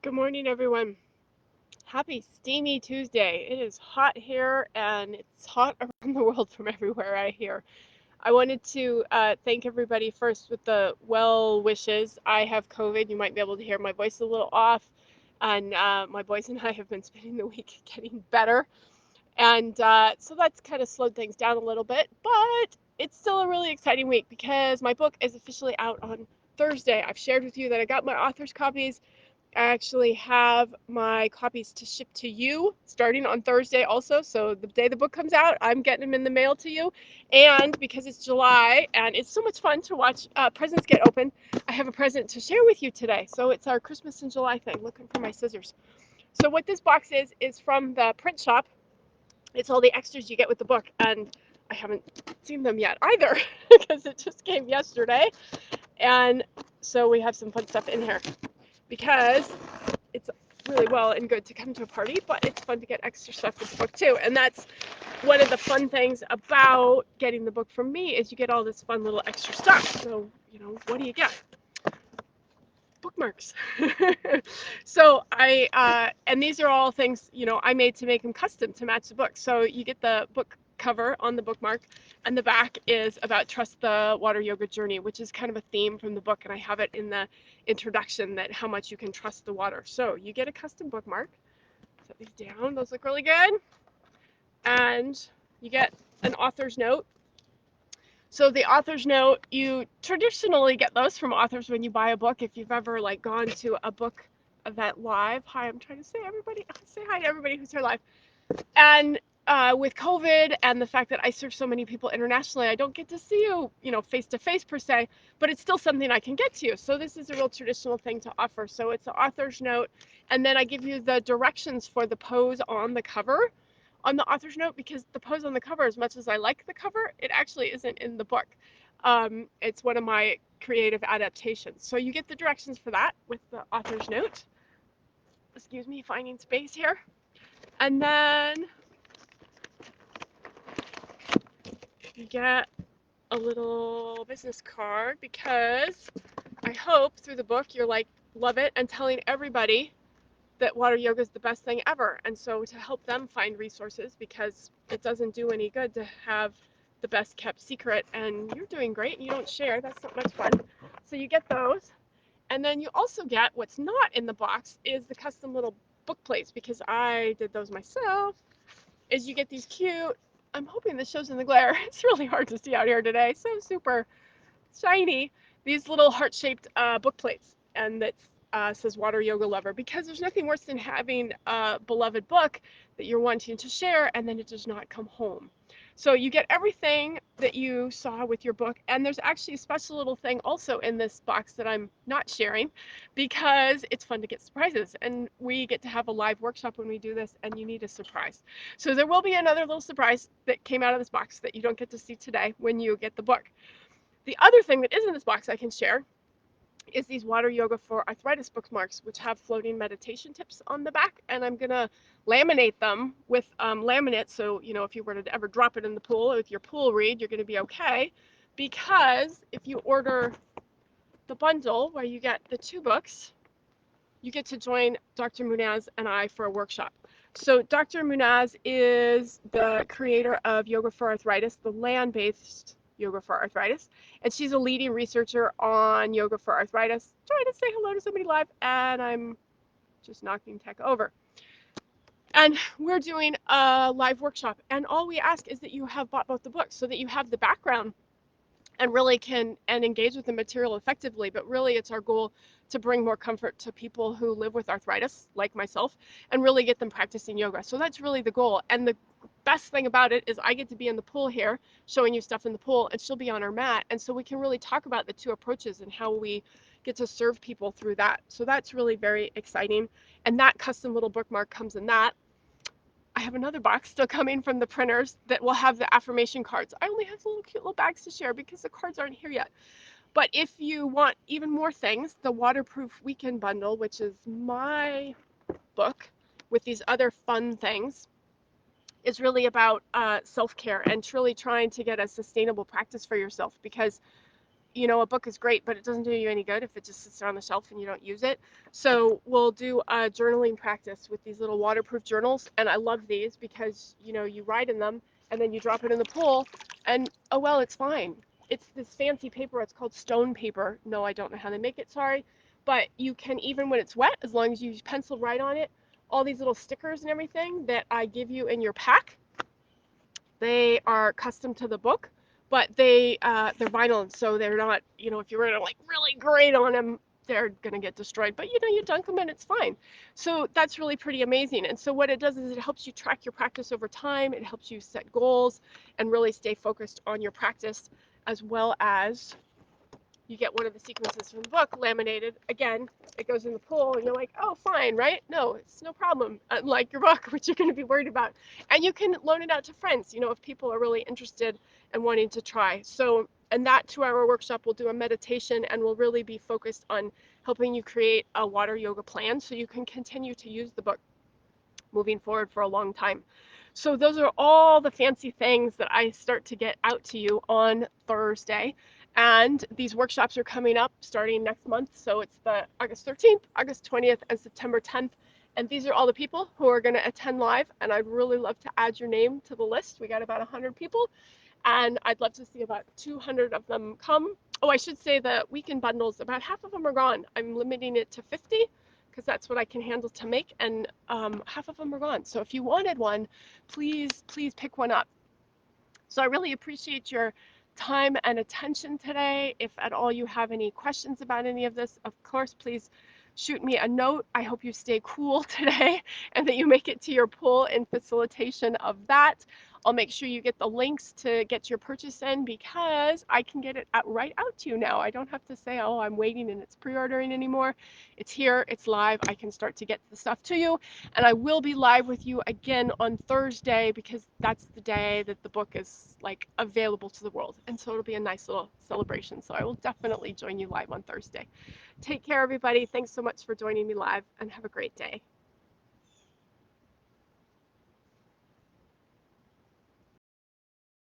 Good morning, everyone. Happy steamy Tuesday. It is hot here and it's hot around the world from everywhere I hear. I wanted to thank everybody first with the well wishes. I have COVID. You might be able to hear my voice a little off. And my boys and I have been spending the week getting better. And so that's kind of slowed things down a little bit. But it's still a really exciting week because my book is officially out on Thursday. I've shared with you that I got my author's copies. I actually have my copies to ship to you starting on Thursday also. So the day the book comes out, I'm getting them in the mail to you. And because it's July and it's so much fun to watch presents get opened, I have a present to share with you today. So it's our Christmas in July thing. Looking for my scissors. So what this box is from the print shop. It's all the extras you get with the book. And I haven't seen them yet either because it just came yesterday. And so we have some fun stuff in here because it's really well and good to come to a party, but it's fun to get extra stuff with the book too. And that's one of the fun things about getting the book from me is you get all this fun little extra stuff. So, what do you get? Bookmarks. So and these are all things, I made to make them custom to match the book. So you get the book cover on the bookmark, and the back is about Trust the Water Yoga Journey, which is kind of a theme from the book, and I have it in the introduction that how much you can trust the water. So you get a custom bookmark. Set these down. Those look really good. And you get an author's note. So the author's note, you traditionally get those from authors when you buy a book. If you've ever gone to a book event live. Hi, I'm trying to say hi to everybody who's here live. And with COVID and the fact that I serve so many people internationally, I don't get to see you, face to face per se, but it's still something I can get to you. So this is a real traditional thing to offer. So it's the author's note, and then I give you the directions for the pose on the cover on the author's note, because the pose on the cover, as much as I like the cover, it actually isn't in the book. It's one of my creative adaptations. So you get the directions for that with the author's note. Excuse me, finding space here. And then you get a little business card because I hope through the book you're love it and telling everybody that water yoga is the best thing ever. And so to help them find resources, because it doesn't do any good to have the best kept secret and you're doing great and you don't share, that's not much fun. So you get those. And then you also get what's not in the box is the custom little book plates, because I did those myself. Is you get these cute, I'm hoping this shows in the glare. It's really hard to see out here today. So super shiny. These little heart-shaped book plates, and that says Water Yoga Lover, because there's nothing worse than having a beloved book that you're wanting to share and then it does not come home. So you get everything that you saw with your book, and there's actually a special little thing also in this box that I'm not sharing because it's fun to get surprises, and we get to have a live workshop when we do this, and you need a surprise. So there will be another little surprise that came out of this box that you don't get to see today when you get the book. The other thing that is in this box I can share is these Water Yoga for Arthritis bookmarks, which have floating meditation tips on the back. And I'm going to laminate them with laminate. So, if you were to ever drop it in the pool with your pool read, you're going to be okay. Because if you order the bundle where you get the 2 books, you get to join Dr. Munaz and I for a workshop. So Dr. Munaz is the creator of Yoga for Arthritis, the land-based Yoga for Arthritis, and she's a leading researcher on Yoga for Arthritis. Trying to say hello to somebody live, and I'm just knocking tech over. And we're doing a live workshop, and all we ask is that you have bought both the books so that you have the background and really can engage with the material effectively. But really it's our goal to bring more comfort to people who live with arthritis like myself and really get them practicing yoga. So that's really the goal. And the best thing about it is I get to be in the pool here showing you stuff in the pool, and she'll be on her mat, and so we can really talk about the 2 approaches and how we get to serve people through that. So that's really very exciting, and that custom little bookmark comes in that. I have another box still coming from the printers that will have the affirmation cards. I only have little cute little bags to share because the cards aren't here yet. But if you want even more things, the Waterproof Weekend Bundle, which is my book with these other fun things, is really about self-care and truly trying to get a sustainable practice for yourself, because you know, a book is great, but it doesn't do you any good if it just sits there on the shelf and you don't use it. So we'll do a journaling practice with these little waterproof journals, and I love these because, you know, you write in them and then you drop it in the pool, and oh well, it's fine. It's this fancy paper. It's called stone paper. No, I don't know how they make it. Sorry, but you can, even when it's wet, as long as you use pencil write on it. All these little stickers and everything that I give you in your pack, they are custom to the book, but they're vinyl, so they're not, you know, if you were to like really grate on them, they're gonna get destroyed. But you know, you dunk them and it's fine. So that's really pretty amazing. And so what it does is it helps you track your practice over time. It helps you set goals and really stay focused on your practice, as well as you get one of the sequences from the book laminated. Again, it goes in the pool, and you're like, oh, fine, right? No, it's no problem. Unlike your book, which you're going to be worried about. And you can loan it out to friends, you know, if people are really interested and wanting to try. So, and that 2-hour workshop will do a meditation and will really be focused on helping you create a water yoga plan so you can continue to use the book moving forward for a long time. So those are all the fancy things that I start to get out to you on Thursday. And these workshops are coming up starting next month. So it's the August 13th, August 20th, and September 10th. And these are all the people who are going to attend live. And I'd really love to add your name to the list. We got about 100 people. And I'd love to see about 200 of them come. Oh, I should say the weekend bundles, about half of them are gone. I'm limiting it to 50 because that's what I can handle to make, and half of them are gone. So if you wanted one, please pick one up. So I really appreciate your time and attention today. If at all you have any questions about any of this, of course, please shoot me a note. I hope you stay cool today and that you make it to your pool in facilitation of that. I'll make sure you get the links to get your purchase in because I can get it right out to you now. I don't have to say, oh, I'm waiting and it's pre-ordering anymore. It's here, it's live. I can start to get the stuff to you. And I will be live with you again on Thursday because that's the day that the book is like available to the world. And so it'll be a nice little celebration. So I will definitely join you live on Thursday. Take care, everybody. Thanks so much for joining me live and have a great day.